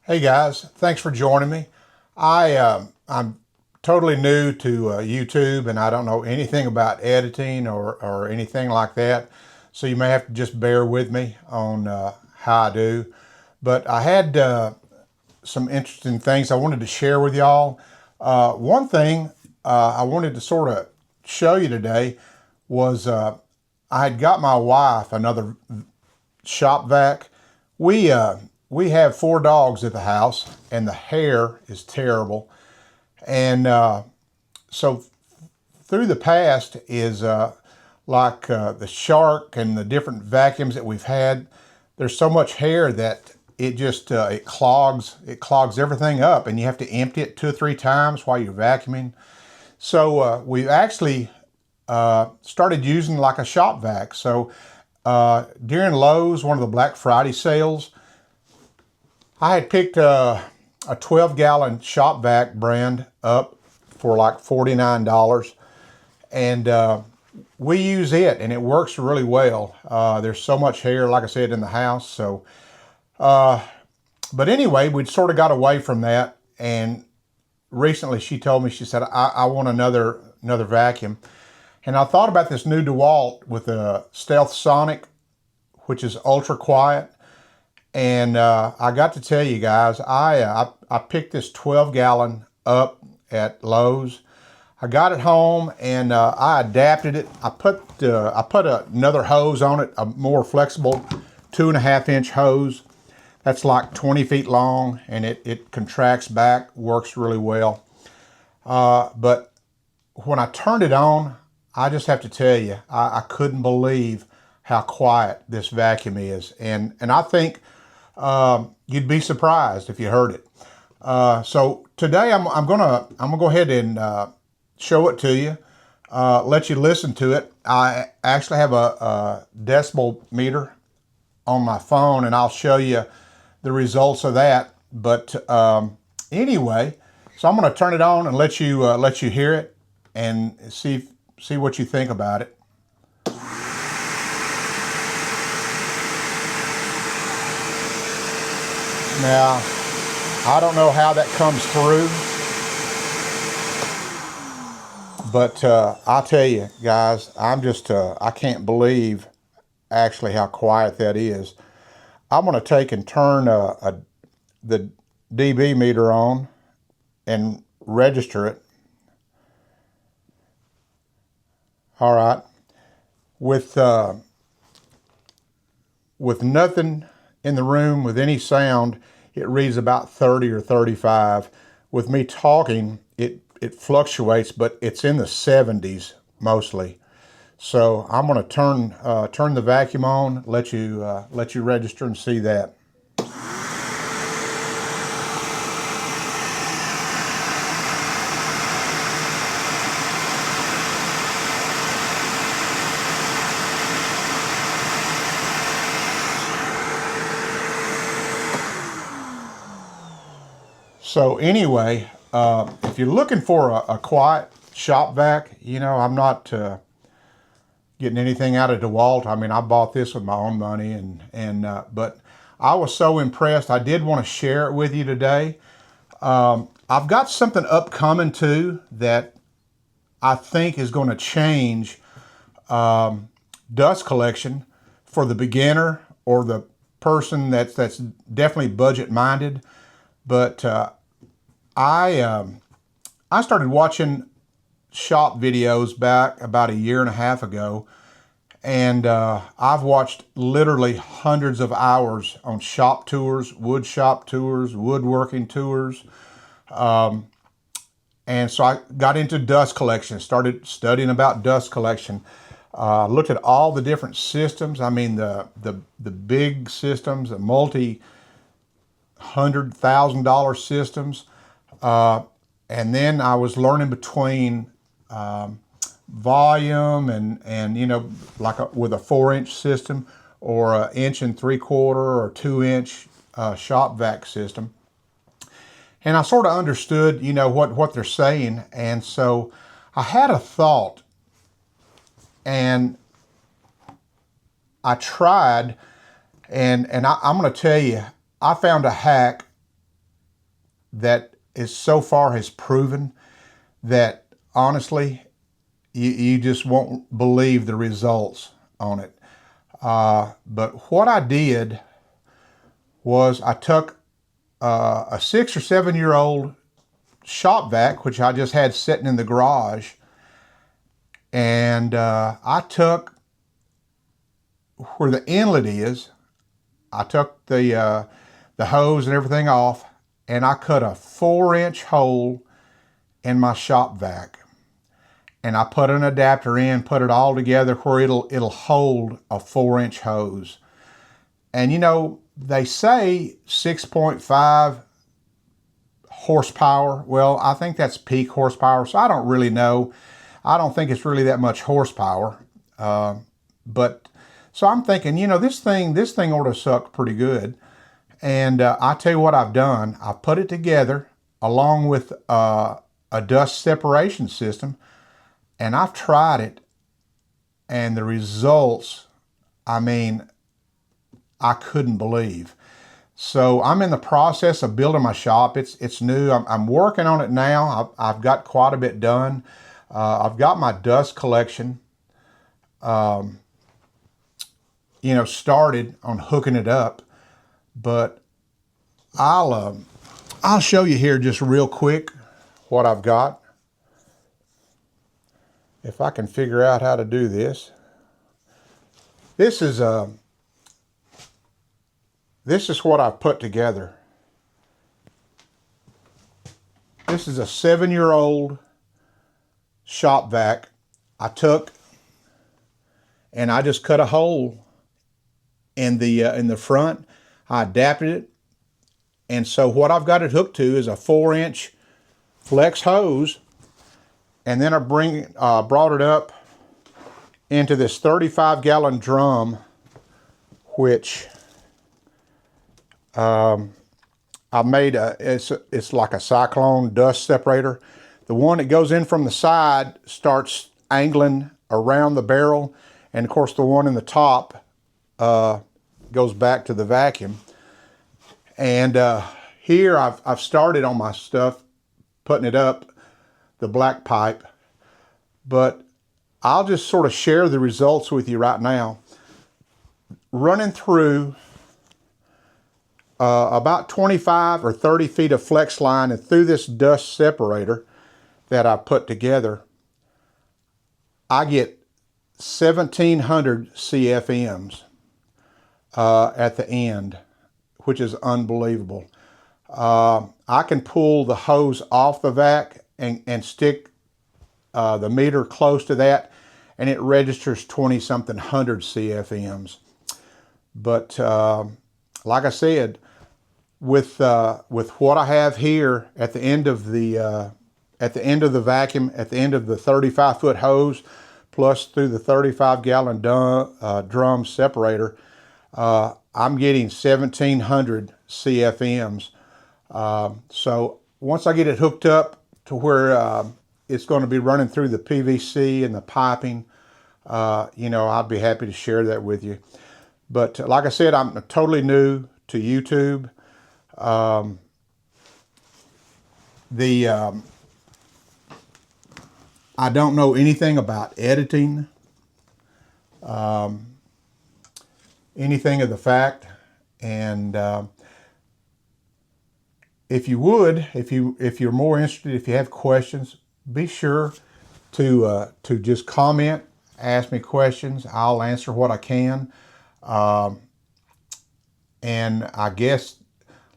Hey guys, thanks for joining me. I'm totally new to YouTube and I don't know anything about editing or anything like that. So you may have to just bear with me on how I do. But I had some interesting things I wanted to share with y'all. One thing I wanted to sort of show you today was I had got my wife another Shop Vac. We uh, we have four dogs at the house, and the hair is terrible. And so through the past is the Shark and the different vacuums that we've had. There's so much hair that it clogs everything up, and you have to empty it 2 or 3 times while you're vacuuming. So we actually started using like a Shop Vac. So during Lowe's, one of the Black Friday sales, I had picked a 12-gallon Shop Vac brand up for like $49, and we use it, and it works really well. There's so much hair, like I said, in the house. So, but anyway, we'd sort of got away from that, and recently she told me, she said, I want another vacuum. And I thought about this new DeWalt with a Stealth Sonic, which is ultra quiet. And I got to tell you guys, I picked this 12-gallon up at Lowe's. I got it home and I adapted it. I put another hose on it, a more flexible 2.5-inch hose. That's like 20 feet long, and it contracts back, works really well. But when I turned it on, I just have to tell you, I couldn't believe how quiet this vacuum is. And I think you'd be surprised if you heard it. So today I'm gonna go ahead and show it to you, let you listen to it. I actually have a decibel meter on my phone, and I'll show you the results of that. But anyway, so I'm going to turn it on and let you hear it and see what you think about it. Now, I don't know how that comes through, but I'll tell you guys, I can't believe actually how quiet that is. I'm going to take and turn the dB meter on and register it. All right, with nothing in the room, with any sound, it reads about 30 or 35. With me talking, it fluctuates, but it's in the 70s mostly. So I'm going to turn the vacuum on, let you register and see that. So anyway, if you're looking for a quiet shop vac, I'm not getting anything out of DeWalt. I mean, I bought this with my own money, but I was so impressed. I did want to share it with you today. I've got something upcoming too that I think is going to change dust collection for the beginner or the person that's definitely budget minded. But I started watching shop videos back about a year and a half ago, and I've watched literally hundreds of hours on shop tours, wood shop tours, woodworking tours. And so I got into dust collection, started studying about dust collection. Looked at all the different systems. I mean, the big systems, the multi-$100,000 systems. And then I was learning between volume and like with a 4-inch system or an 1.75-inch or 2-inch shop vac system. And I sort of understood, what they're saying. And so I had a thought, and I tried, and I'm going to tell you, I found a hack that is so far has proven that honestly, you just won't believe the results on it. But what I did was I took a 6 or 7 year old Shop Vac, which I just had sitting in the garage, and I took where the inlet is. I took the hose and everything off, and I cut a 4-inch hole in my Shop Vac, and I put an adapter in, put it all together where it'll hold a 4-inch hose. And you know, they say 6.5 horsepower. Well, I think that's peak horsepower, so I don't really know. I don't think it's really that much horsepower. But so I'm thinking, you know, this thing ought to suck pretty good. And I tell you what I've done. I put it together along with a dust separation system, and I've tried it, and the results, I mean, I couldn't believe. So I'm in the process of building my shop. It's new. I'm working on it now. I've got quite a bit done. I've got my dust collection, started on hooking it up, but I'll show you here just real quick what I've got. If I can figure out how to do this. This is what I've put together. This is a 7-year-old Shop Vac. I took and I just cut a hole in the front. I adapted it, and so what I've got it hooked to is a 4-inch flex hose, and then I brought it up into this 35-gallon drum, which I made it's like a cyclone dust separator. The one that goes in from the side starts angling around the barrel, and of course the one in the top goes back to the vacuum. And here I've started on my stuff, putting it up, the black pipe, but I'll just sort of share the results with you right now. Running through about 25 or 30 feet of flex line and through this dust separator that I put together, I get 1,700 CFMs at the end, which is unbelievable. I can pull the hose off the vac and stick the meter close to that, and it registers 20-something hundred CFMs. But like I said, with what I have here at the end of the vacuum, at the end of the 35-foot hose, plus through the 35-gallon drum separator, I'm getting 1,700 CFMs. So once I get it hooked up to where it's going to be running through the PVC and the piping, I'd be happy to share that with you. But like I said, I'm totally new to YouTube. I don't know anything about editing, anything of the fact. And if you're more interested, if you have questions, be sure to just comment, ask me questions. I'll answer what I can. And I guess,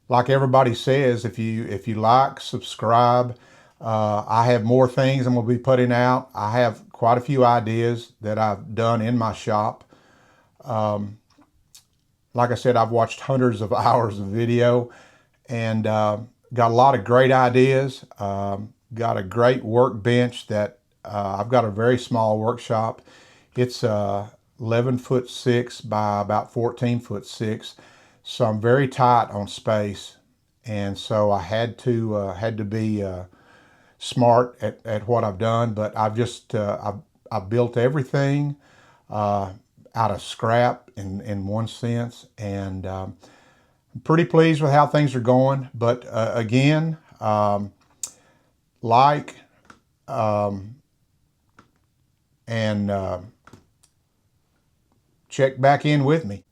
like everybody says, if you like, subscribe. I have more things I'm going to be putting out. I have quite a few ideas that I've done in my shop. Like I said, I've watched hundreds of hours of video, and got a lot of great ideas. Got a great workbench that I've got a very small workshop. It's 11'6" by about 14'6", so I'm very tight on space, and so I had to be smart at what I've done. But I've built everything out of scrap in one sense, and I'm pretty pleased with how things are going. But again, like, and check back in with me.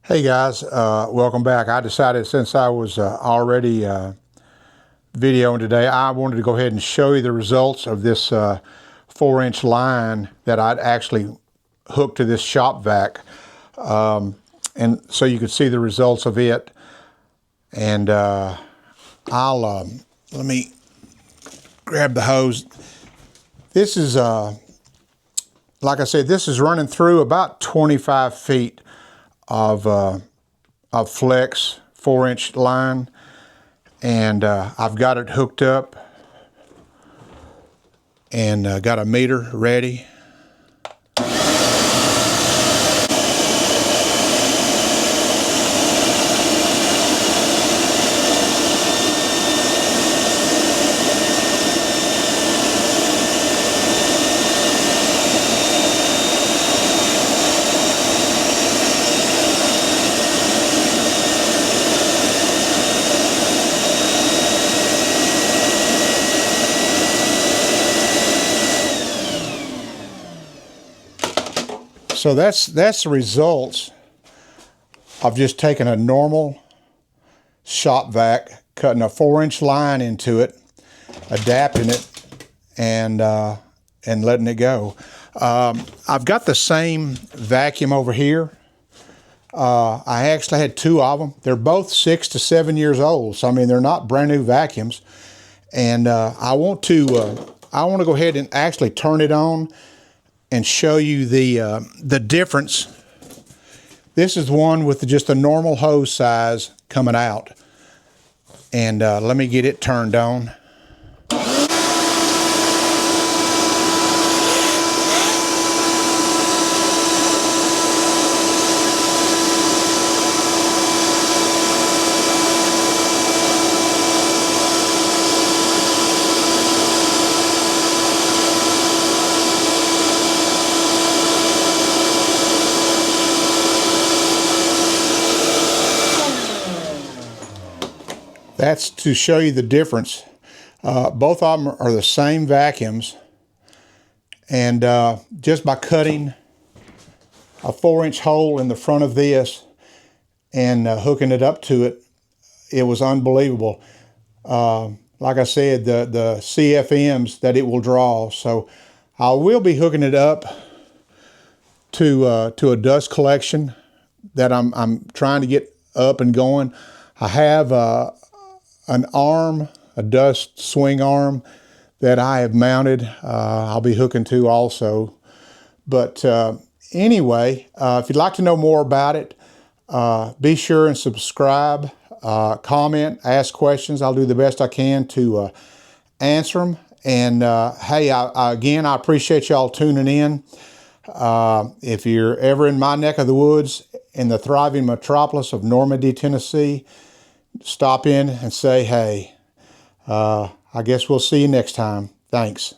Hey guys, welcome back. I decided, since I was already videoing today, I wanted to go ahead and show you the results of this 4-inch line that I'd actually hooked to this Shop Vac, and so you could see the results of it. And let me grab the hose. This is like I said, this is running through about 25 feet of flex 4-inch line, and I've got it hooked up and got a meter ready. So that's the results of just taking a normal Shop Vac, cutting a 4-inch line into it, adapting it, and letting it go. I've got the same vacuum over here. I actually had 2 of them. They're both 6 to 7 years old, so I mean they're not brand new vacuums. And I want to go ahead and actually turn it on and show you the difference. This is one with just a normal hose size coming out. And let me get it turned on. That's to show you the difference. Both of them are the same vacuums, and just by cutting a 4-inch hole in the front of this and hooking it up to it, it was unbelievable. Like I said, the CFMs that it will draw. So I will be hooking it up to a dust collection that I'm trying to get up and going. I have an arm, a dust swing arm that I have mounted. I'll be hooking to also. But anyway, if you'd like to know more about it, be sure and subscribe, comment, ask questions. I'll do the best I can to answer them. And hey, again, I appreciate y'all tuning in. If you're ever in my neck of the woods in the thriving metropolis of Normandy, Tennessee, stop in and say hey. I guess we'll see you next time. Thanks.